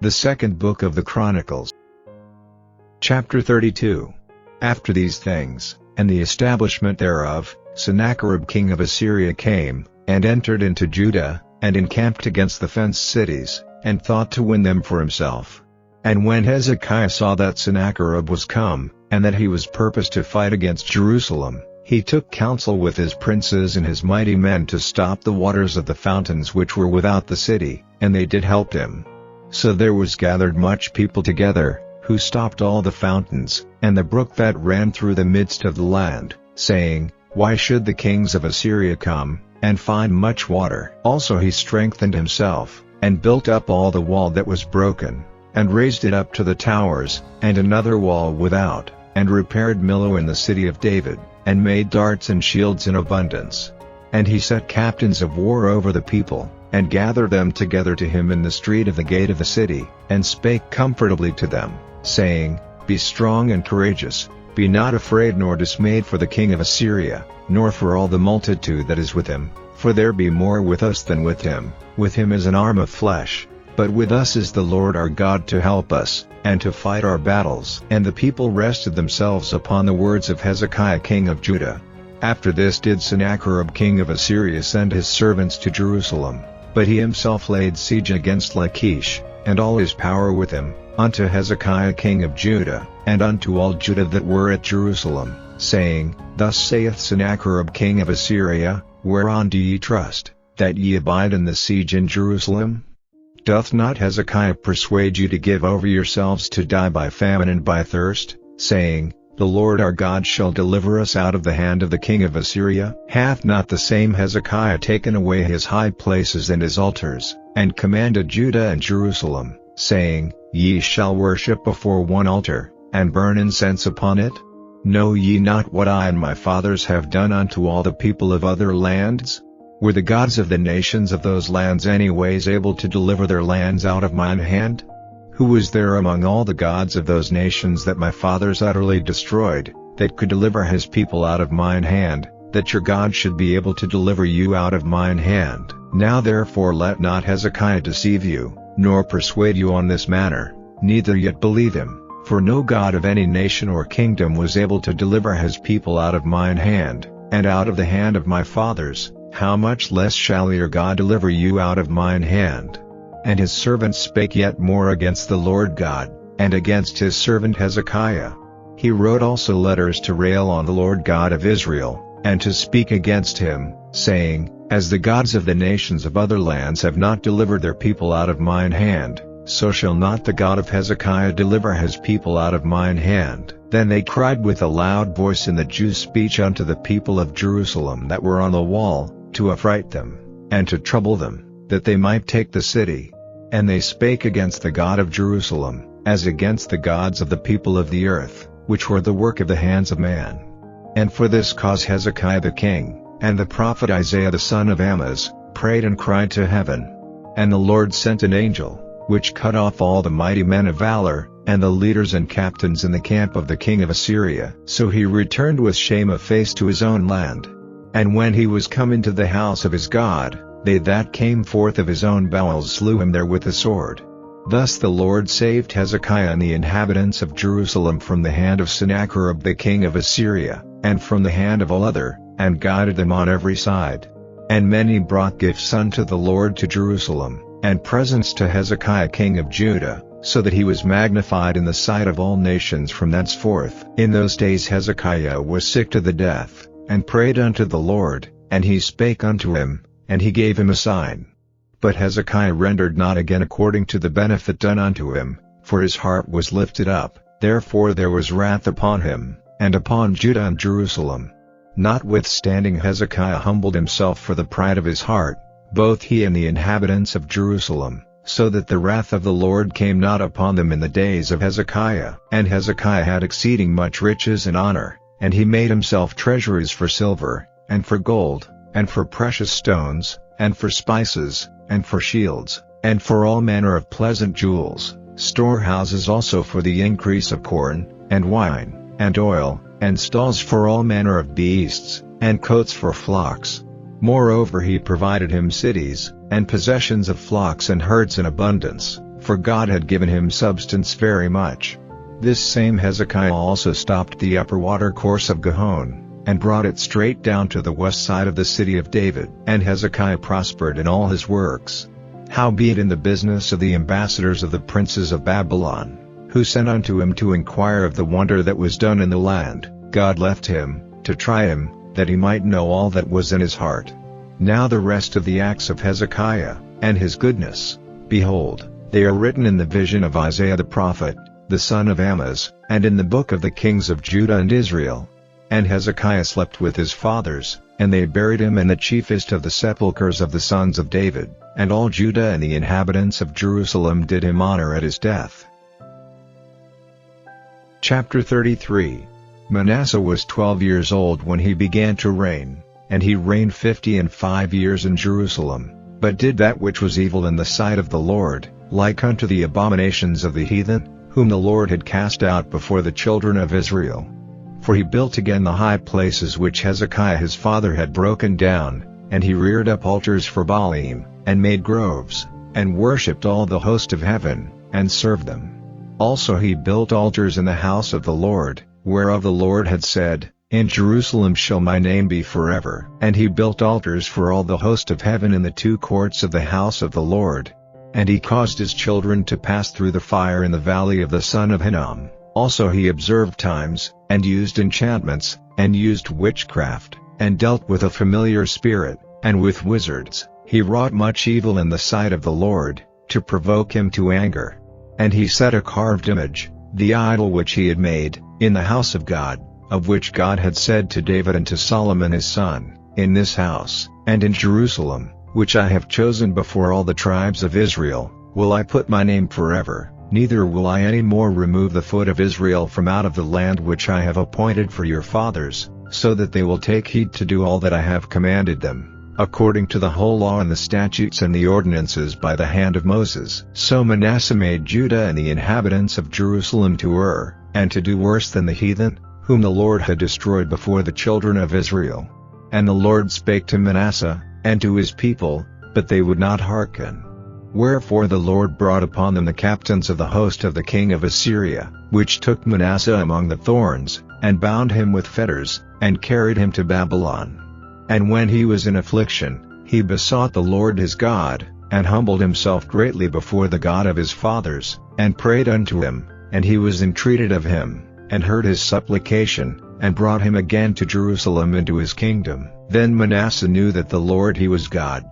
The second book of the Chronicles. Chapter 32. After these things, and the establishment thereof, Sennacherib king of Assyria came, and entered into Judah, and encamped against the fenced cities, and thought to win them for himself. And when Hezekiah saw that Sennacherib was come, and that he was purposed to fight against Jerusalem, he took counsel with his princes and his mighty men to stop the waters of the fountains which were without the city, and they did help him. So there was gathered much people together, who stopped all the fountains, and the brook that ran through the midst of the land, saying, Why should the kings of Assyria come, and find much water? Also he strengthened himself, and built up all the wall that was broken, and raised it up to the towers, and another wall without, and repaired Millo in the city of David, and made darts and shields in abundance. And he set captains of war over the people, and gathered them together to him in the street of the gate of the city, and spake comfortably to them, saying, Be strong and courageous, be not afraid nor dismayed for the king of Assyria, nor for all the multitude that is with him, for there be more with us than with him is an arm of flesh, but with us is the Lord our God to help us, and to fight our battles. And the people rested themselves upon the words of Hezekiah king of Judah. After this did Sennacherib king of Assyria send his servants to Jerusalem, but he himself laid siege against Lachish, and all his power with him, unto Hezekiah king of Judah, and unto all Judah that were at Jerusalem, saying, Thus saith Sennacherib king of Assyria, Whereon do ye trust, that ye abide in the siege in Jerusalem? Doth not Hezekiah persuade you to give over yourselves to die by famine and by thirst, saying, The Lord our God shall deliver us out of the hand of the king of Assyria? Hath not the same Hezekiah taken away his high places and his altars, and commanded Judah and Jerusalem, saying, Ye shall worship before one altar, and burn incense upon it? Know ye not what I and my fathers have done unto all the people of other lands? Were the gods of the nations of those lands anyways able to deliver their lands out of mine hand? Who was there among all the gods of those nations that my fathers utterly destroyed, that could deliver his people out of mine hand, that your God should be able to deliver you out of mine hand? Now therefore let not Hezekiah deceive you, nor persuade you on this manner, neither yet believe him, for no God of any nation or kingdom was able to deliver his people out of mine hand, and out of the hand of my fathers. How much less shall your God deliver you out of mine hand? And his servants spake yet more against the Lord God, and against his servant Hezekiah. He wrote also letters to rail on the Lord God of Israel, and to speak against him, saying, As the gods of the nations of other lands have not delivered their people out of mine hand, so shall not the God of Hezekiah deliver his people out of mine hand. Then they cried with a loud voice in the Jews' speech unto the people of Jerusalem that were on the wall, to affright them, and to trouble them, that they might take the city. And they spake against the God of Jerusalem, as against the gods of the people of the earth, which were the work of the hands of man. And for this cause Hezekiah the king, and the prophet Isaiah the son of Amoz, prayed and cried to heaven. And the Lord sent an angel, which cut off all the mighty men of valor, and the leaders and captains in the camp of the king of Assyria. So he returned with shame of face to his own land. And when he was come into the house of his God, they that came forth of his own bowels slew him there with the sword. Thus the Lord saved Hezekiah and the inhabitants of Jerusalem from the hand of Sennacherib the king of Assyria, and from the hand of all other, and guided them on every side. And many brought gifts unto the Lord to Jerusalem, and presents to Hezekiah king of Judah, so that he was magnified in the sight of all nations from thenceforth. In those days Hezekiah was sick to the death, and prayed unto the Lord, and he spake unto him, and he gave him a sign. But Hezekiah rendered not again according to the benefit done unto him, for his heart was lifted up, therefore there was wrath upon him, and upon Judah and Jerusalem. Notwithstanding Hezekiah humbled himself for the pride of his heart, both he and the inhabitants of Jerusalem, so that the wrath of the Lord came not upon them in the days of Hezekiah. And Hezekiah had exceeding much riches and honor, and he made himself treasuries for silver, and for gold, and for precious stones, and for spices, and for shields, and for all manner of pleasant jewels, storehouses also for the increase of corn, and wine, and oil, and stalls for all manner of beasts, and coats for flocks. Moreover he provided him cities, and possessions of flocks and herds in abundance, for God had given him substance very much. This same Hezekiah also stopped the upper watercourse of Gihon, and brought it straight down to the west side of the city of David. And Hezekiah prospered in all his works. Howbeit in the business of the ambassadors of the princes of Babylon, who sent unto him to inquire of the wonder that was done in the land, God left him, to try him, that he might know all that was in his heart. Now the rest of the acts of Hezekiah, and his goodness, behold, they are written in the vision of Isaiah the prophet, the son of Amoz, and in the book of the kings of Judah and Israel. And Hezekiah slept with his fathers, and they buried him in the chiefest of the sepulchres of the sons of David, and all Judah and the inhabitants of Jerusalem did him honor at his death. Chapter 33. Manasseh was 12 years old when he began to reign, and he reigned 55 years in Jerusalem, but did that which was evil in the sight of the Lord, like unto the abominations of the heathen, whom the Lord had cast out before the children of Israel. For he built again the high places which Hezekiah his father had broken down, and he reared up altars for Baalim, and made groves, and worshipped all the host of heaven, and served them. Also he built altars in the house of the Lord, whereof the Lord had said, In Jerusalem shall my name be forever. And he built altars for all the host of heaven in the two courts of the house of the Lord. And he caused his children to pass through the fire in the valley of the son of Hinnom. Also he observed times, and used enchantments, and used witchcraft, and dealt with a familiar spirit, and with wizards. He wrought much evil in the sight of the Lord, to provoke him to anger. And he set a carved image, the idol which he had made, in the house of God, of which God had said to David and to Solomon his son, In this house, and in Jerusalem, which I have chosen before all the tribes of Israel, will I put my name forever, neither will I any more remove the foot of Israel from out of the land which I have appointed for your fathers, so that they will take heed to do all that I have commanded them, according to the whole law and the statutes and the ordinances by the hand of Moses. So Manasseh made Judah and the inhabitants of Jerusalem to err, and to do worse than the heathen, whom the Lord had destroyed before the children of Israel. And the Lord spake to Manasseh, and to his people, but they would not hearken. Wherefore the Lord brought upon them the captains of the host of the king of Assyria, which took Manasseh among the thorns, and bound him with fetters, and carried him to Babylon. And when he was in affliction, he besought the Lord his God, and humbled himself greatly before the God of his fathers, and prayed unto him, and he was entreated of him, and heard his supplication, and brought him again to Jerusalem into his kingdom. Then Manasseh knew that the Lord he was God.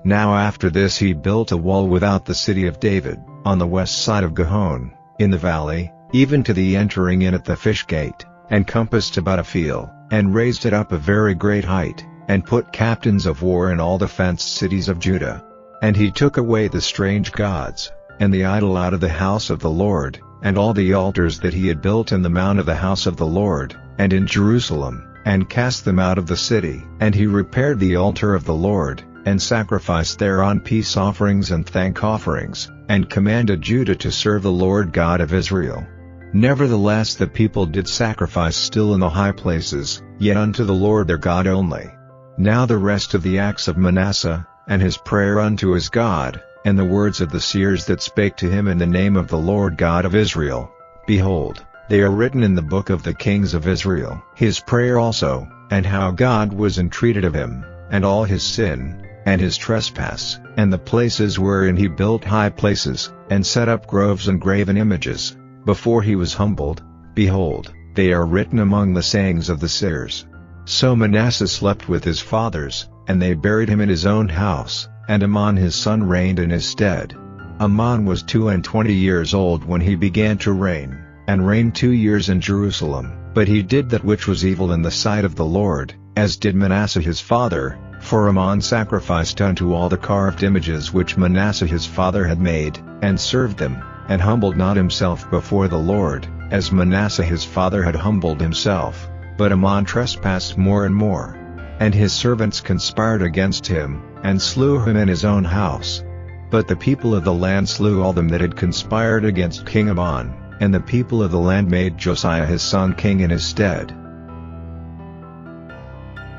Now after this he built a wall without the city of David, on the west side of Gihon, in the valley, even to the entering in at the fish gate, and compassed about a field, and raised it up a very great height, and put captains of war in all the fenced cities of Judah. And he took away the strange gods, and the idol out of the house of the Lord, and all the altars that he had built in the mount of the house of the Lord, and in Jerusalem, and cast them out of the city. And he repaired the altar of the Lord, and sacrificed thereon peace offerings and thank offerings, and commanded Judah to serve the Lord God of Israel. Nevertheless the people did sacrifice still in the high places, yet unto the Lord their God only. Now the rest of the acts of Manasseh, and his prayer unto his God, and the words of the seers that spake to him in the name of the Lord God of Israel, behold, they are written in the book of the kings of Israel. His prayer also, and how God was entreated of him, and all his sin, and his trespass, and the places wherein he built high places, and set up groves and graven images, before he was humbled, behold, they are written among the sayings of the seers. So Manasseh slept with his fathers, and they buried him in his own house, and Amon his son reigned in his stead. Amon was 22 years old when he began to reign, and reigned 2 years in Jerusalem. But he did that which was evil in the sight of the Lord, as did Manasseh his father, for Amon sacrificed unto all the carved images which Manasseh his father had made, and served them, and humbled not himself before the Lord, as Manasseh his father had humbled himself, but Amon trespassed more and more. And his servants conspired against him, and slew him in his own house. But the people of the land slew all them that had conspired against King Amon, and the people of the land made Josiah his son king in his stead.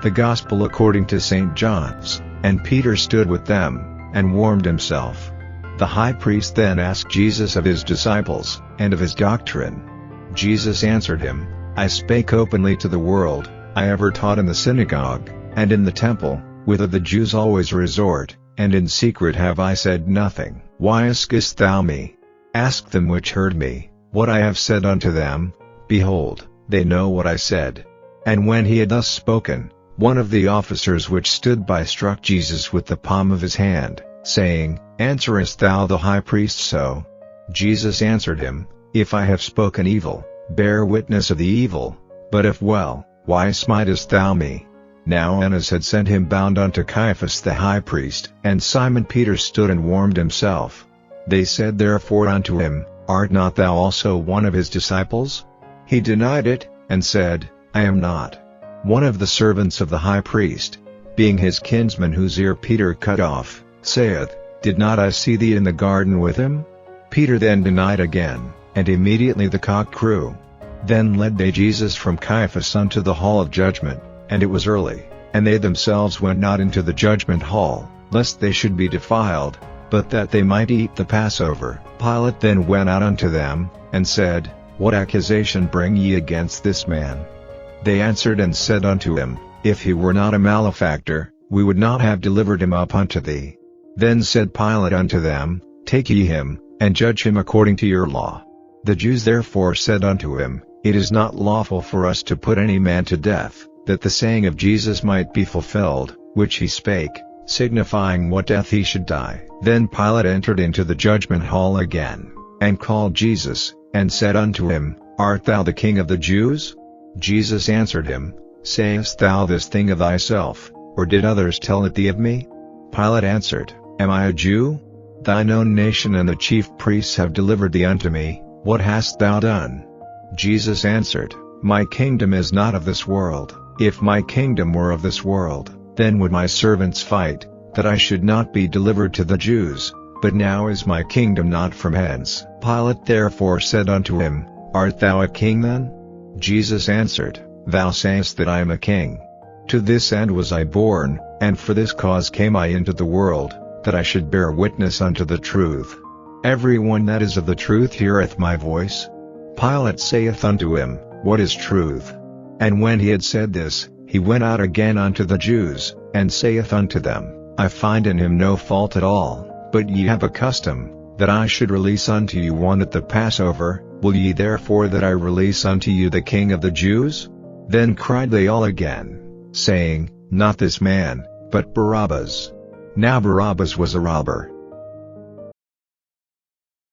The Gospel according to St. John's. And Peter stood with them, and warmed himself. The high priest then asked Jesus of his disciples, and of his doctrine. Jesus answered him, I spake openly to the world. I ever taught in the synagogue, and in the temple, whither the Jews always resort, and in secret have I said nothing. Why askest thou me? Ask them which heard me, what I have said unto them. Behold, they know what I said. And when he had thus spoken, one of the officers which stood by struck Jesus with the palm of his hand, saying, Answerest thou the high priest so? Jesus answered him, If I have spoken evil, bear witness of the evil, but if well, why smitest thou me? Now Annas had sent him bound unto Caiaphas the high priest. And Simon Peter stood and warmed himself. They said therefore unto him, Art not thou also one of his disciples? He denied it, and said, I am not. One of the servants of the high priest, being his kinsman whose ear Peter cut off, saith, Did not I see thee in the garden with him? Peter then denied again, and immediately the cock crew. Then led they Jesus from Caiaphas unto the hall of judgment, and it was early, and they themselves went not into the judgment hall, lest they should be defiled, but that they might eat the Passover. Pilate then went out unto them, and said, What accusation bring ye against this man? They answered and said unto him, If he were not a malefactor, we would not have delivered him up unto thee. Then said Pilate unto them, Take ye him, and judge him according to your law. The Jews therefore said unto him, It is not lawful for us to put any man to death, that the saying of Jesus might be fulfilled, which he spake, signifying what death he should die. Then Pilate entered into the judgment hall again, and called Jesus, and said unto him, Art thou the King of the Jews? Jesus answered him, Sayest thou this thing of thyself, or did others tell it thee of me? Pilate answered, Am I a Jew? Thine own nation and the chief priests have delivered thee unto me. What hast thou done? Jesus answered, My kingdom is not of this world. If my kingdom were of this world, then would my servants fight, that I should not be delivered to the Jews, but now is my kingdom not from hence. Pilate therefore said unto him, Art thou a king then? Jesus answered, Thou sayest that I am a king. To this end was I born, and for this cause came I into the world, that I should bear witness unto the truth. Every one that is of the truth heareth my voice. Pilate saith unto him, What is truth? And when he had said this, he went out again unto the Jews, and saith unto them, I find in him no fault at all, but ye have a custom, that I should release unto you one at the Passover. Will ye therefore that I release unto you the King of the Jews? Then cried they all again, saying, Not this man, but Barabbas. Now Barabbas was a robber.